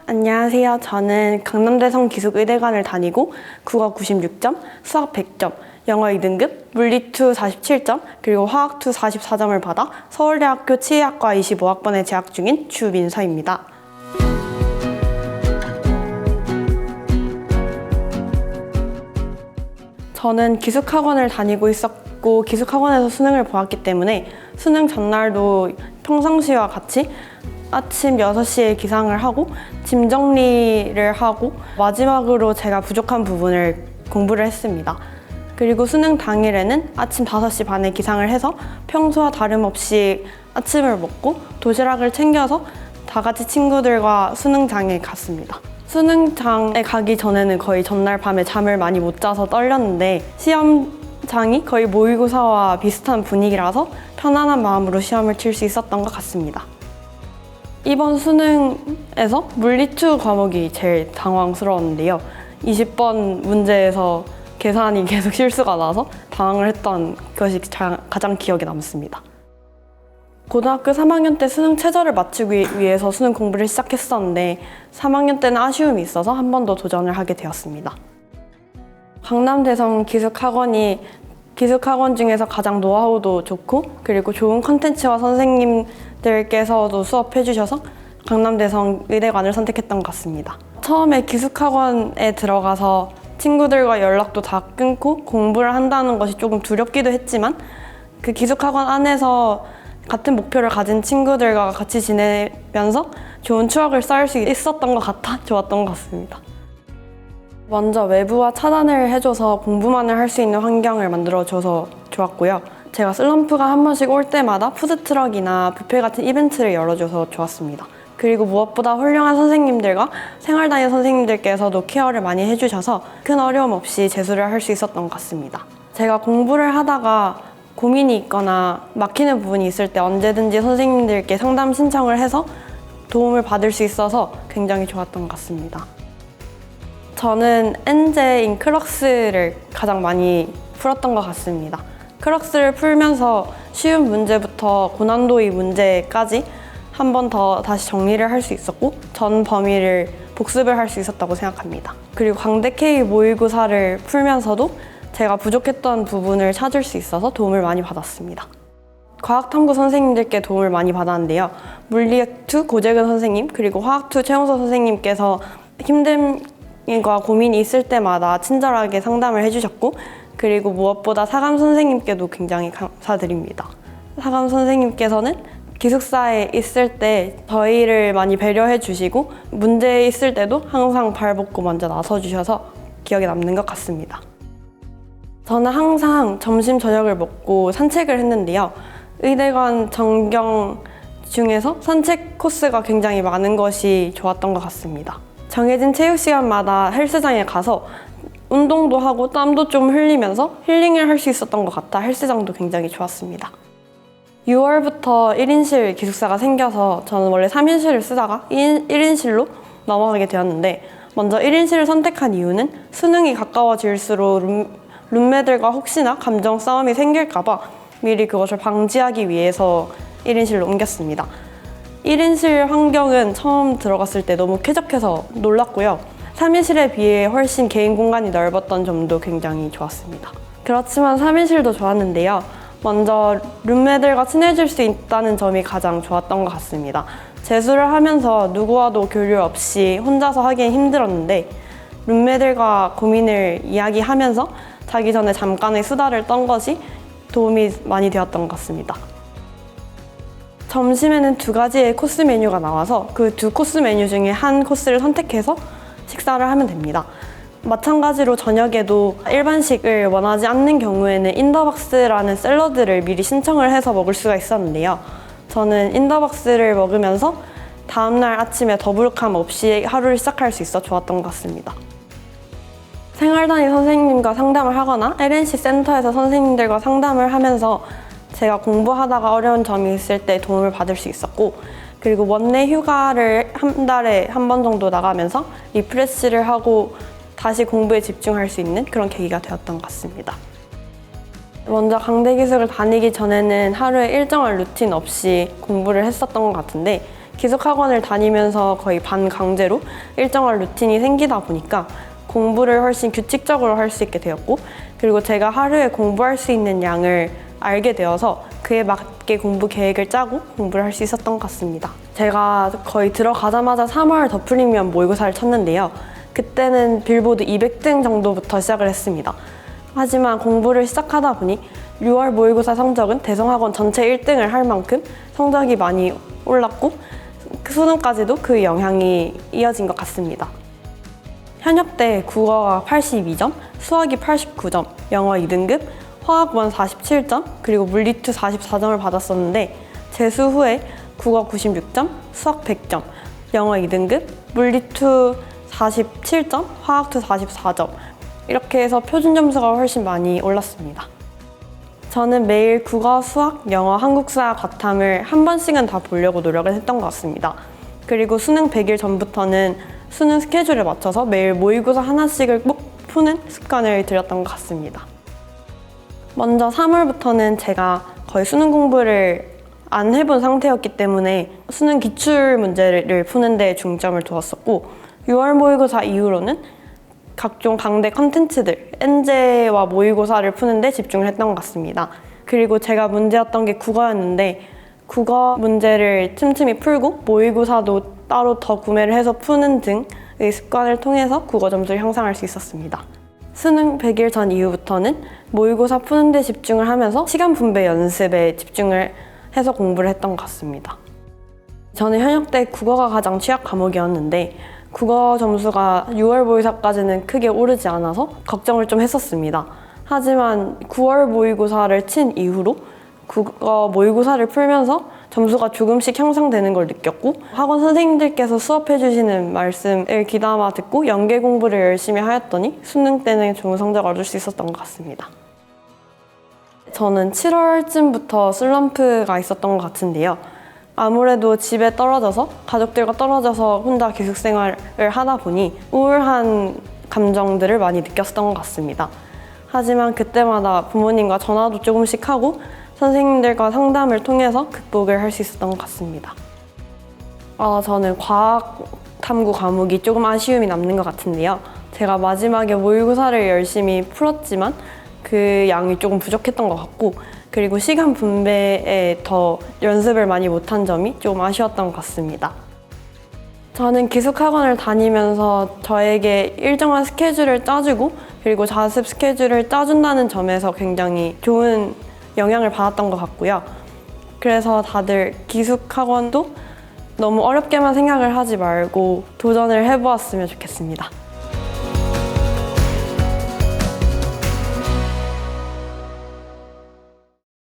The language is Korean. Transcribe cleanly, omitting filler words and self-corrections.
안녕하세요. 저는 강남대성 기숙의대관을 다니고 국어 96점, 수학 100점, 영어 2등급, 물리 2 47점, 그리고 화학 2 44점을 받아 서울대학교 치의학과 25학번에 재학 중인 주민서입니다. 저는 기숙학원을 다니고 있었고 기숙학원에서 수능을 보았기 때문에 수능 전날도 평상시와 같이 아침 6시에 기상을 하고 짐 정리를 하고 마지막으로 제가 부족한 부분을 공부를 했습니다. 그리고 수능 당일에는 아침 5시 반에 기상을 해서 평소와 다름없이 아침을 먹고 도시락을 챙겨서 다 같이 친구들과 수능장에 갔습니다. 수능장에 가기 전에는 거의 전날 밤에 잠을 많이 못 자서 떨렸는데 시험장이 거의 모의고사와 비슷한 분위기라서 편안한 마음으로 시험을 칠 수 있었던 것 같습니다. 이번 수능에서 물리 2 과목이 제일 당황스러웠는데요. 20번 문제에서 계산이 계속 실수가 나서 당황을 했던 것이 가장 기억에 남습니다. 고등학교 3학년 때 수능 최저를 맞추기 위해서 수능 공부를 시작했었는데 3학년 때는 아쉬움이 있어서 한 번 더 도전을 하게 되었습니다. 강남대성 기숙학원이 기숙학원 중에서 가장 노하우도 좋고 그리고 좋은 컨텐츠와 선생님들께서도 수업해 주셔서 강남대성 의대관을 선택했던 것 같습니다. 처음에 기숙학원에 들어가서 친구들과 연락도 다 끊고 공부를 한다는 것이 조금 두렵기도 했지만 그 기숙학원 안에서 같은 목표를 가진 친구들과 같이 지내면서 좋은 추억을 쌓을 수 있었던 것 같아 좋았던 것 같습니다. 먼저 외부와 차단을 해줘서 공부만을 할 수 있는 환경을 만들어줘서 좋았고요. 제가 슬럼프가 한 번씩 올 때마다 푸드트럭이나 뷔페 같은 이벤트를 열어줘서 좋았습니다. 그리고 무엇보다 훌륭한 선생님들과 생활담임 선생님들께서도 케어를 많이 해주셔서 큰 어려움 없이 재수를 할 수 있었던 것 같습니다. 제가 공부를 하다가 고민이 있거나 막히는 부분이 있을 때 언제든지 선생님들께 상담 신청을 해서 도움을 받을 수 있어서 굉장히 좋았던 것 같습니다. 저는 엔제인 크럭스를 가장 많이 풀었던 것 같습니다. 크럭스를 풀면서 쉬운 문제부터 고난도의 문제까지 한 번 더 다시 정리를 할 수 있었고 전 범위를 복습을 할 수 있었다고 생각합니다. 그리고 강대 K 모의고사를 풀면서도 제가 부족했던 부분을 찾을 수 있어서 도움을 많이 받았습니다. 과학탐구 선생님들께 도움을 많이 받았는데요. 물리학 2 고재근 선생님 그리고 화학 2 최홍서 선생님께서 힘듦과 고민이 있을 때마다 친절하게 상담을 해주셨고 그리고 무엇보다 사감 선생님께도 굉장히 감사드립니다. 사감 선생님께서는 기숙사에 있을 때 저희를 많이 배려해 주시고 문제 있을 때도 항상 발벗고 먼저 나서 주셔서 기억에 남는 것 같습니다. 저는 항상 점심 저녁을 먹고 산책을 했는데요. 의대관 전경 중에서 산책 코스가 굉장히 많은 것이 좋았던 것 같습니다. 정해진 체육 시간마다 헬스장에 가서 운동도 하고 땀도 좀 흘리면서 힐링을 할 수 있었던 것 같아 헬스장도 굉장히 좋았습니다. 6월부터 1인실 기숙사가 생겨서 저는 원래 3인실을 쓰다가 1인실로 넘어가게 되었는데 먼저 1인실을 선택한 이유는 수능이 가까워질수록 룸메들과 혹시나 감정 싸움이 생길까봐 미리 그것을 방지하기 위해서 1인실로 옮겼습니다. 1인실 환경은 처음 들어갔을 때 너무 쾌적해서 놀랐고요. 3인실에 비해 훨씬 개인 공간이 넓었던 점도 굉장히 좋았습니다. 그렇지만 3인실도 좋았는데요. 먼저 룸메들과 친해질 수 있다는 점이 가장 좋았던 것 같습니다. 재수를 하면서 누구와도 교류 없이 혼자서 하기엔 힘들었는데 룸메들과 고민을 이야기하면서 자기 전에 잠깐의 수다를 떤 것이 도움이 많이 되었던 것 같습니다. 점심에는 2가지의 코스 메뉴가 나와서 그 2코스 메뉴 중에 한 코스를 선택해서 식사를 하면 됩니다. 마찬가지로 저녁에도 일반식을 원하지 않는 경우에는 인더박스라는 샐러드를 미리 신청을 해서 먹을 수가 있었는데요. 저는 인더박스를 먹으면서 다음날 아침에 더부룩함 없이 하루를 시작할 수 있어 좋았던 것 같습니다. 생활담임 선생님과 상담을 하거나 LNC 센터에서 선생님들과 상담을 하면서 제가 공부하다가 어려운 점이 있을 때 도움을 받을 수 있었고 그리고 원내 휴가를 한 달에 한 번 정도 나가면서 리프레시를 하고 다시 공부에 집중할 수 있는 그런 계기가 되었던 것 같습니다. 먼저 강대 기숙을 다니기 전에는 하루에 일정한 루틴 없이 공부를 했었던 것 같은데 기숙학원을 다니면서 거의 반강제로 일정한 루틴이 생기다 보니까 공부를 훨씬 규칙적으로 할 수 있게 되었고, 그리고 제가 하루에 공부할 수 있는 양을 알게 되어서 그에 맞게 공부 계획을 짜고 공부를 할 수 있었던 것 같습니다. 제가 거의 들어가자마자 3월 더 프리미엄 모의고사를 쳤는데요. 그때는 빌보드 200등 정도부터 시작을 했습니다. 하지만 공부를 시작하다 보니 6월 모의고사 성적은 대성학원 전체 1등을 할 만큼 성적이 많이 올랐고 수능까지도 그 영향이 이어진 것 같습니다. 현역 때 국어가 82점, 수학이 89점, 영어 2등급, 화학원 47점, 그리고 물리투 44점을 받았었는데 재수 후에 국어 96점, 수학 100점, 영어 2등급, 물리투 47점, 화학투 44점 이렇게 해서 표준 점수가 훨씬 많이 올랐습니다. 저는 매일 국어, 수학, 영어, 한국사, 과탐을 한 번씩은 다 보려고 노력을 했던 것 같습니다. 그리고 수능 100일 전부터는 수능 스케줄에 맞춰서 매일 모의고사 하나씩을 꼭 푸는 습관을 들였던 것 같습니다. 먼저 3월부터는 제가 거의 수능 공부를 안 해본 상태였기 때문에 수능 기출 문제를 푸는 데 중점을 두었었고 6월 모의고사 이후로는 각종 강대 컨텐츠들, 엔제와 모의고사를 푸는 데 집중을 했던 것 같습니다. 그리고 제가 문제였던 게 국어였는데 국어 문제를 틈틈이 풀고 모의고사도 따로 더 구매를 해서 푸는 등의 습관을 통해서 국어 점수를 향상할 수 있었습니다. 수능 100일 전 이후부터는 모의고사 푸는 데 집중을 하면서 시간 분배 연습에 집중을 해서 공부를 했던 것 같습니다. 저는 현역 때 국어가 가장 취약 과목이었는데 국어 점수가 6월 모의사까지는 크게 오르지 않아서 걱정을 좀 했었습니다. 하지만 9월 모의고사를 친 이후로 국어 모의고사를 풀면서 점수가 조금씩 향상되는 걸 느꼈고 학원 선생님들께서 수업해 주시는 말씀을 귀담아 듣고 연계 공부를 열심히 하였더니 수능 때는 좋은 성적을 얻을 수 있었던 것 같습니다. 저는 7월쯤부터 슬럼프가 있었던 것 같은데요. 아무래도 집에 떨어져서 가족들과 떨어져서 혼자 기숙생활을 하다 보니 우울한 감정들을 많이 느꼈었던 것 같습니다. 하지만 그때마다 부모님과 전화도 조금씩 하고 선생님들과 상담을 통해서 극복을 할 수 있었던 것 같습니다. 저는 과학 탐구 과목이 조금 아쉬움이 남는 것 같은데요. 제가 마지막에 모의고사를 열심히 풀었지만 그 양이 조금 부족했던 것 같고 그리고 시간 분배에 더 연습을 많이 못한 점이 조금 아쉬웠던 것 같습니다. 저는 기숙학원을 다니면서 저에게 일정한 스케줄을 짜주고 그리고 자습 스케줄을 짜준다는 점에서 굉장히 좋은 영향을 받았던 것 같고요. 그래서 다들 기숙학원도 너무 어렵게만 생각을 하지 말고 도전을 해보았으면 좋겠습니다.